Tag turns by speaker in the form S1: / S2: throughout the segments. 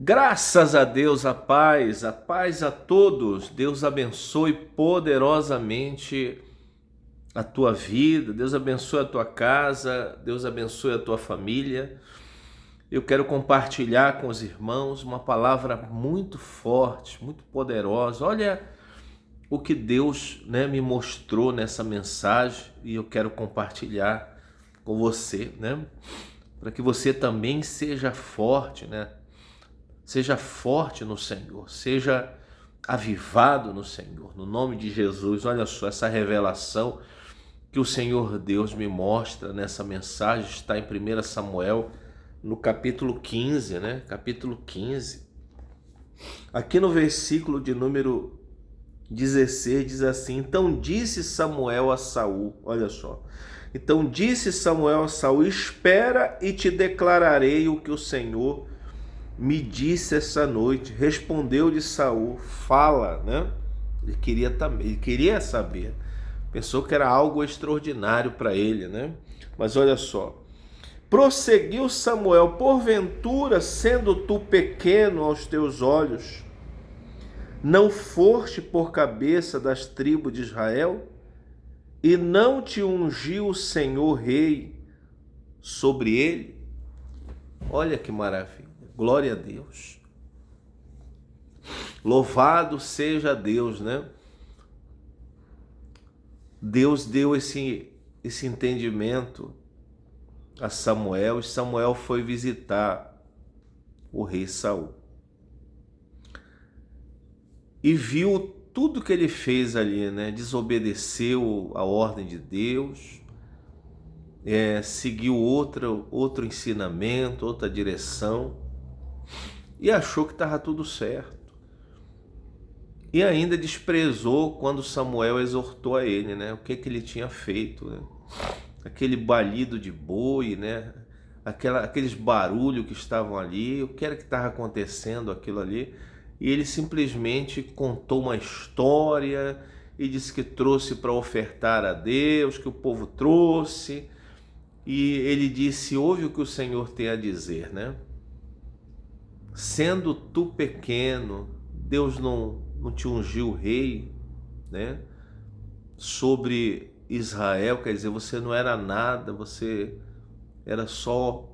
S1: Graças a Deus, a paz a todos. Deus abençoe poderosamente a tua vida, Deus abençoe a tua casa, Deus abençoe a tua família. Eu quero compartilhar com os irmãos uma palavra muito forte, muito poderosa. Olha o que Deus, me mostrou nessa mensagem e eu quero compartilhar com você, para que você também seja forte, Seja forte no Senhor, seja avivado no Senhor, no nome de Jesus. Olha só, essa revelação que o Senhor Deus me mostra nessa mensagem está em 1 Samuel, no capítulo 15, Capítulo 15. Aqui no versículo de número 16 diz assim: Então disse Samuel a Saul, olha só. Então disse Samuel a Saul: Espera e te declararei o que o Senhor me disse essa noite. Respondeu-lhe Saul: Fala, Ele queria saber. Pensou que era algo extraordinário para ele, Mas olha só. Prosseguiu Samuel: Porventura, sendo tu pequeno aos teus olhos, não foste por cabeça das tribos de Israel? E não te ungiu o Senhor rei sobre ele? Olha que maravilha. Glória a Deus. Louvado seja Deus, Deus deu esse entendimento a Samuel, e Samuel foi visitar o rei Saul. E viu tudo que ele fez ali, Desobedeceu a ordem de Deus, seguiu outro ensinamento, outra direção, e achou que estava tudo certo. E ainda desprezou quando Samuel exortou a ele, o que ele tinha feito, Aquele balido de boi, aqueles barulhos que estavam ali, o que era que estava acontecendo aquilo ali. E ele simplesmente contou uma história e disse que trouxe para ofertar a Deus, que o povo trouxe. E ele disse: ouve o que o Senhor tem a dizer, Sendo tu pequeno, Deus não te ungiu rei, sobre Israel, quer dizer, você não era nada, você era só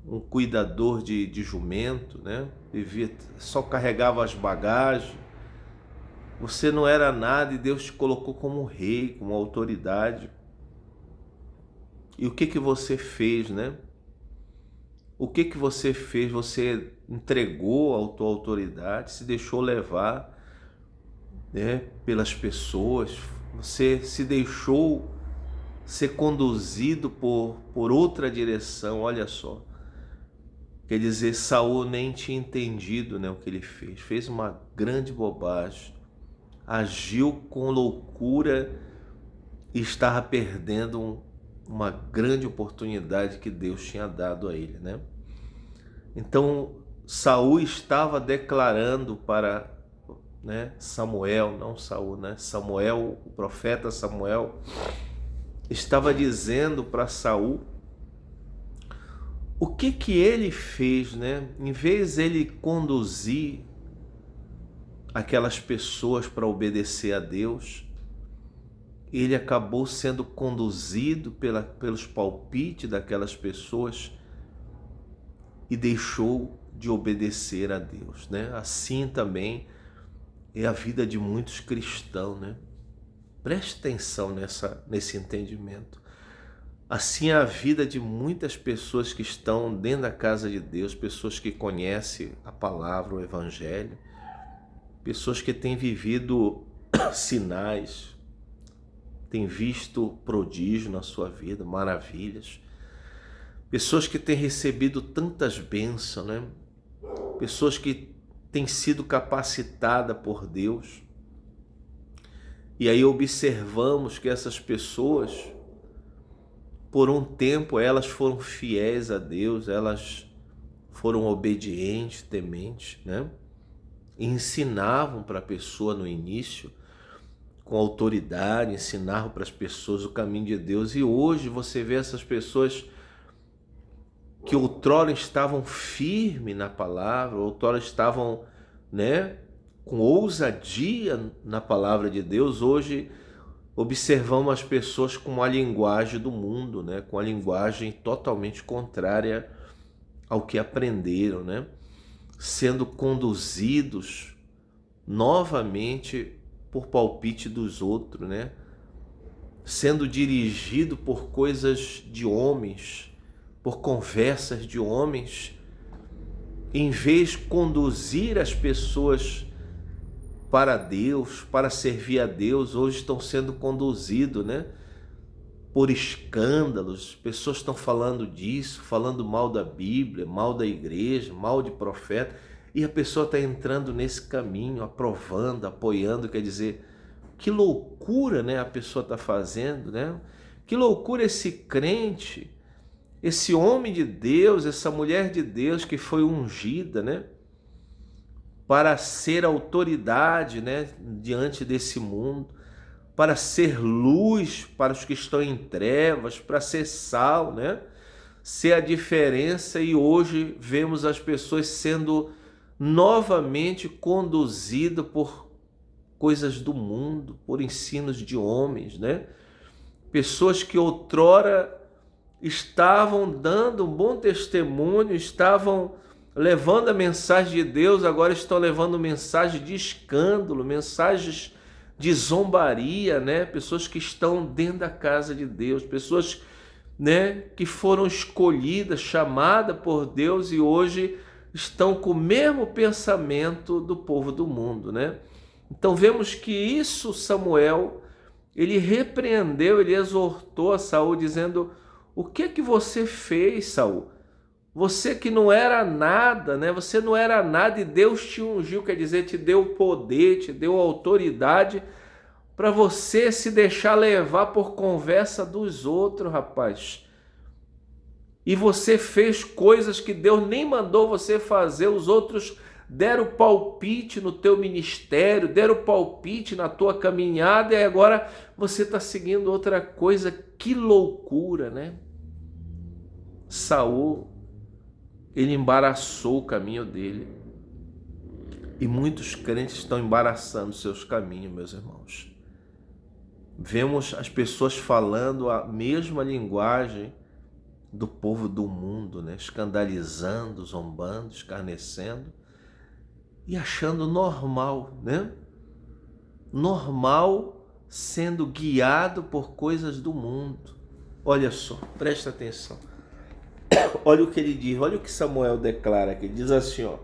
S1: um cuidador de jumento, Vivia, só carregava as bagagens, você não era nada e Deus te colocou como rei, como autoridade. E o que você fez, O que você fez? Você entregou a tua autoridade, se deixou levar, pelas pessoas, você se deixou ser conduzido por outra direção. Olha só, quer dizer, Saul nem tinha entendido, o que ele fez. Fez uma grande bobagem, agiu com loucura e estava perdendo uma grande oportunidade que Deus tinha dado a ele, Então Saul estava declarando para Samuel, não Saul, Samuel, o profeta Samuel, estava dizendo para Saul o que ele fez, Em vez de ele conduzir aquelas pessoas para obedecer a Deus, ele acabou sendo conduzido pelos palpites daquelas pessoas e deixou de obedecer a Deus, Assim também é a vida de muitos cristãos, Preste atenção nesse entendimento. Assim é a vida de muitas pessoas que estão dentro da casa de Deus, pessoas que conhecem a palavra, o evangelho, pessoas que têm vivido sinais, têm visto prodígio na sua vida, maravilhas, pessoas que têm recebido tantas bênçãos, Pessoas que têm sido capacitadas por Deus. E aí observamos que essas pessoas, por um tempo, elas foram fiéis a Deus, elas foram obedientes, tementes, E ensinavam para a pessoa no início, com autoridade, ensinavam para as pessoas o caminho de Deus. E hoje você vê essas pessoas que outrora estavam firmes na palavra, outrora estavam, né, com ousadia na palavra de Deus, hoje observamos as pessoas com a linguagem do mundo, né, com a linguagem totalmente contrária ao que aprenderam, né, sendo conduzidos novamente por palpite dos outros, né, sendo dirigido por coisas de homens, por conversas de homens, em vez de conduzir as pessoas para Deus, para servir a Deus, hoje estão sendo conduzidos, né, por escândalos. Pessoas estão falando disso, falando mal da Bíblia, mal da igreja, mal de profeta, e a pessoa está entrando nesse caminho, aprovando, apoiando. Quer dizer, que loucura, né, a pessoa está fazendo, né? Que loucura esse crente, esse homem de Deus, essa mulher de Deus que foi ungida, né, para ser autoridade, né, diante desse mundo, para ser luz para os que estão em trevas, para ser sal, né, ser a diferença. E hoje vemos as pessoas sendo novamente conduzidas por coisas do mundo, por ensinos de homens, né? Pessoas que outrora estavam dando um bom testemunho, estavam levando a mensagem de Deus, agora estão levando mensagem de escândalo, mensagens de zombaria, né? Pessoas que estão dentro da casa de Deus, pessoas, né, que foram escolhidas, chamadas por Deus e hoje estão com o mesmo pensamento do povo do mundo, né? Então vemos que isso Samuel, ele repreendeu, ele exortou a Saul dizendo: o que é que você fez, Saul? Você que não era nada, né? Você não era nada e Deus te ungiu, quer dizer, te deu poder, te deu autoridade para você se deixar levar por conversa dos outros, rapaz. E você fez coisas que Deus nem mandou você fazer, os outros deram palpite no teu ministério, deram palpite na tua caminhada e agora você está seguindo outra coisa. Que loucura, né? Saul, ele embaraçou o caminho dele. E muitos crentes estão embaraçando seus caminhos, meus irmãos. Vemos as pessoas falando a mesma linguagem do povo do mundo, né? Escandalizando, zombando, escarnecendo e achando normal, né? Normal sendo guiado por coisas do mundo. Olha só, presta atenção. Olha o que ele diz, olha o que Samuel declara aqui. Ele diz assim, ó: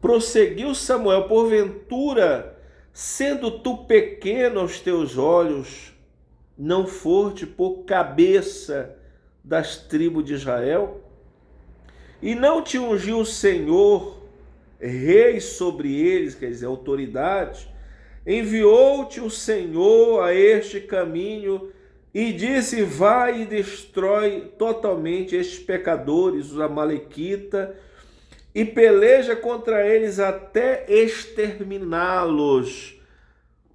S1: prosseguiu Samuel, porventura, sendo tu pequeno aos teus olhos, não foste por cabeça das tribos de Israel? E não te ungiu o Senhor rei sobre eles, quer dizer, autoridade? Enviou-te o Senhor a este caminho e disse: vai e destrói totalmente estes pecadores, os amalequitas, e peleja contra eles até exterminá-los.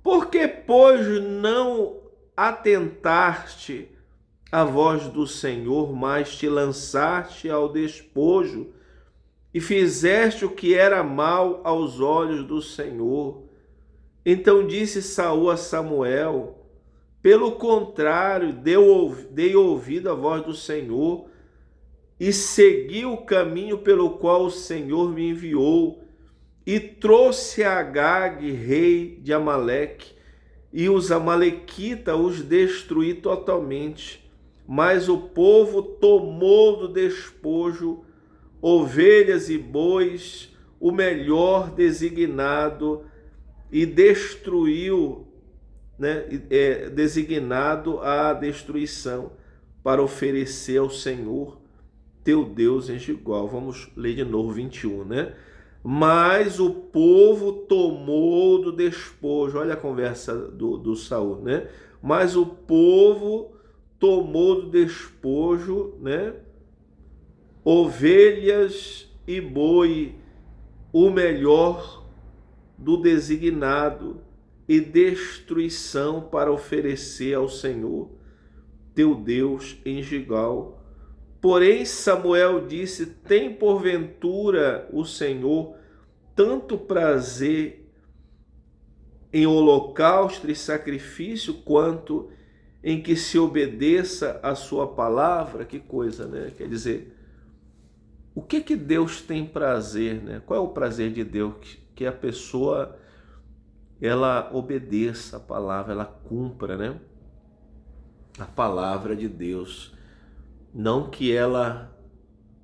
S1: Por que, pois, não atentaste à voz do Senhor, mas te lançaste ao despojo e fizeste o que era mal aos olhos do Senhor? Então disse Saul a Samuel: pelo contrário, dei ouvido à voz do Senhor e segui o caminho pelo qual o Senhor me enviou, e trouxe a Agag, rei de Amaleque, e os amalequitas os destruí totalmente. Mas o povo tomou do despojo ovelhas e bois, o melhor designado, e destruiu, né, designado à destruição, para oferecer ao Senhor teu Deus em Gilgal. Vamos ler de novo 21, né? Mas o povo tomou do despojo. Olha a conversa do Saul, né? Mas o povo tomou do despojo, né, ovelhas e boi, o melhor do designado, e destruição para oferecer ao Senhor teu Deus em Gilgal. Porém Samuel disse: tem porventura o Senhor tanto prazer em holocausto e sacrifício, quanto em que se obedeça a sua palavra? Que coisa, né? Quer dizer, o que Deus tem prazer, né? Qual é o prazer de Deus? Que a pessoa, ela obedeça a palavra, ela cumpra, né? A palavra de Deus. Não que ela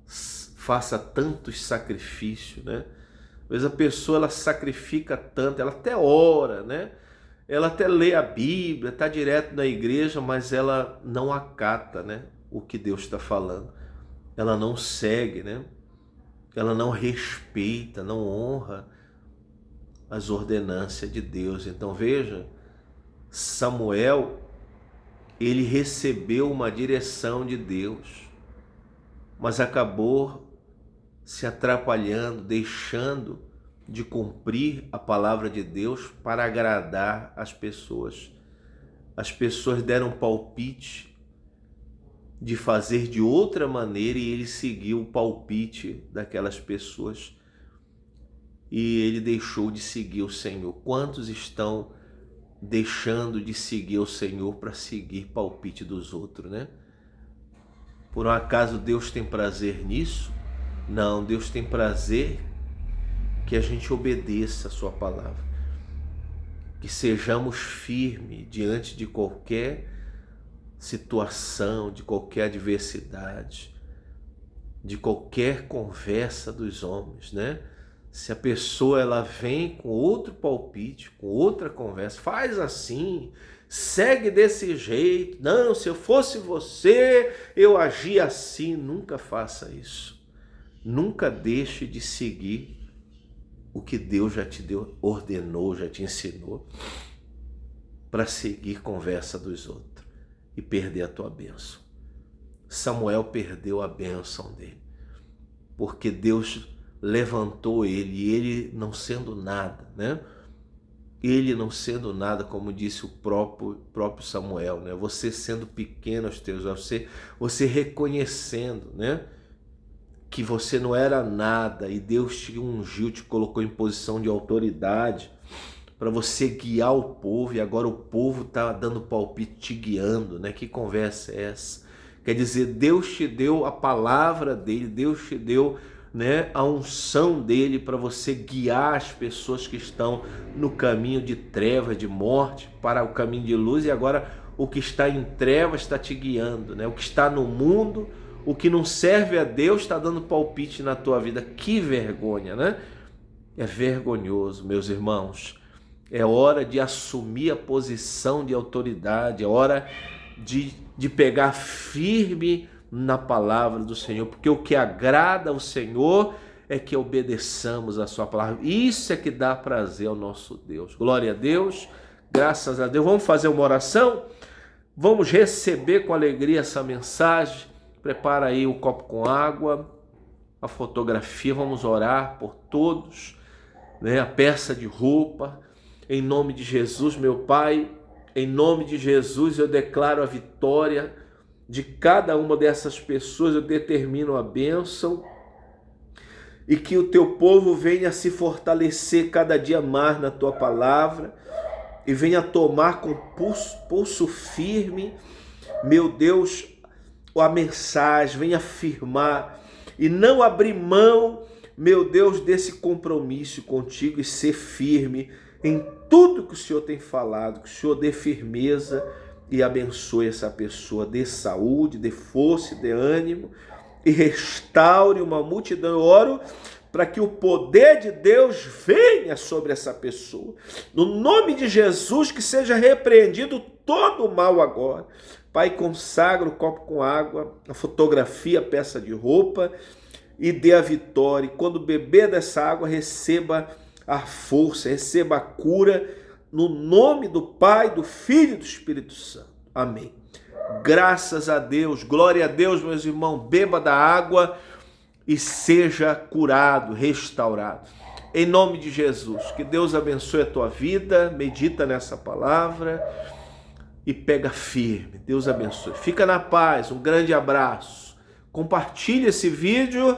S1: faça tantos sacrifícios, né? Às vezes a pessoa, ela sacrifica tanto, ela até ora, né? Ela até lê a Bíblia, está direto na igreja, mas ela não acata, né, o que Deus está falando. Ela não segue, né? Ela não respeita, não honra as ordenâncias de Deus. Então veja, Samuel, ele recebeu uma direção de Deus, mas acabou se atrapalhando, deixando de cumprir a palavra de Deus para agradar as pessoas. As pessoas deram palpite de fazer de outra maneira e ele seguiu o palpite daquelas pessoas e ele deixou de seguir o Senhor. Quantos estão deixando de seguir o Senhor para seguir palpite dos outros, né? Por um acaso Deus tem prazer nisso? Não, Deus tem prazer que a gente obedeça a sua palavra, que sejamos firmes diante de qualquer situação, de qualquer adversidade, de qualquer conversa dos homens, né? Se a pessoa, ela vem com outro palpite, com outra conversa, faz assim, segue desse jeito, não, se eu fosse você, eu agia assim. Nunca faça isso. Nunca deixe de seguir o que Deus já te ordenou, já te ensinou, para seguir conversa dos outros e perder a tua bênção. Samuel perdeu a bênção dele, porque Deus levantou ele, e ele não sendo nada, né? Ele não sendo nada, como disse o próprio Samuel, né? Você sendo pequeno aos teus olhos, você reconhecendo, né, que você não era nada e Deus te ungiu, te colocou em posição de autoridade para você guiar o povo, e agora o povo está dando palpite, te guiando, né? Que conversa é essa? Quer dizer, Deus te deu a palavra dele, Deus te deu, né, a unção dele para você guiar as pessoas que estão no caminho de trevas, de morte, para o caminho de luz, e agora o que está em trevas está te guiando, né? O que está no mundo, o que não serve a Deus, está dando palpite na tua vida. Que vergonha, né? É vergonhoso, meus irmãos. É hora de assumir a posição de autoridade, é hora de pegar firme na palavra do Senhor, porque o que agrada ao Senhor é que obedeçamos a sua palavra. Isso é que dá prazer ao nosso Deus. Glória a Deus, graças a Deus. Vamos fazer uma oração? Vamos receber com alegria essa mensagem. Prepara aí o copo com água, a fotografia, vamos orar por todos, né? A peça de roupa, em nome de Jesus, meu Pai, em nome de Jesus eu declaro a vitória de cada uma dessas pessoas, eu determino a bênção, e que o teu povo venha se fortalecer cada dia mais na tua palavra, e venha tomar com pulso firme, meu Deus, a mensagem, venha afirmar e não abrir mão, meu Deus, desse compromisso contigo, e ser firme em tudo que o Senhor tem falado, que o Senhor dê firmeza e abençoe essa pessoa, dê saúde, dê força, dê ânimo e restaure uma multidão. Eu oro para que o poder de Deus venha sobre essa pessoa. No nome de Jesus, que seja repreendido todo o mal agora. Pai, consagra o copo com água, a fotografia, a peça de roupa, e dê a vitória. E quando beber dessa água, receba a força, receba a cura, no nome do Pai, do Filho e do Espírito Santo. Amém. Graças a Deus, glória a Deus, meus irmãos. Beba da água e seja curado, restaurado. Em nome de Jesus, que Deus abençoe a tua vida. Medita nessa palavra e pega firme. Deus abençoe. Fica na paz. Um grande abraço. compartilhe esse vídeo,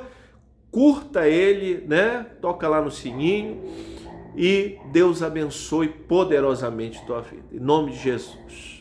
S1: curta ele, né? Toca lá no sininho e Deus abençoe poderosamente tua vida. Em nome de Jesus.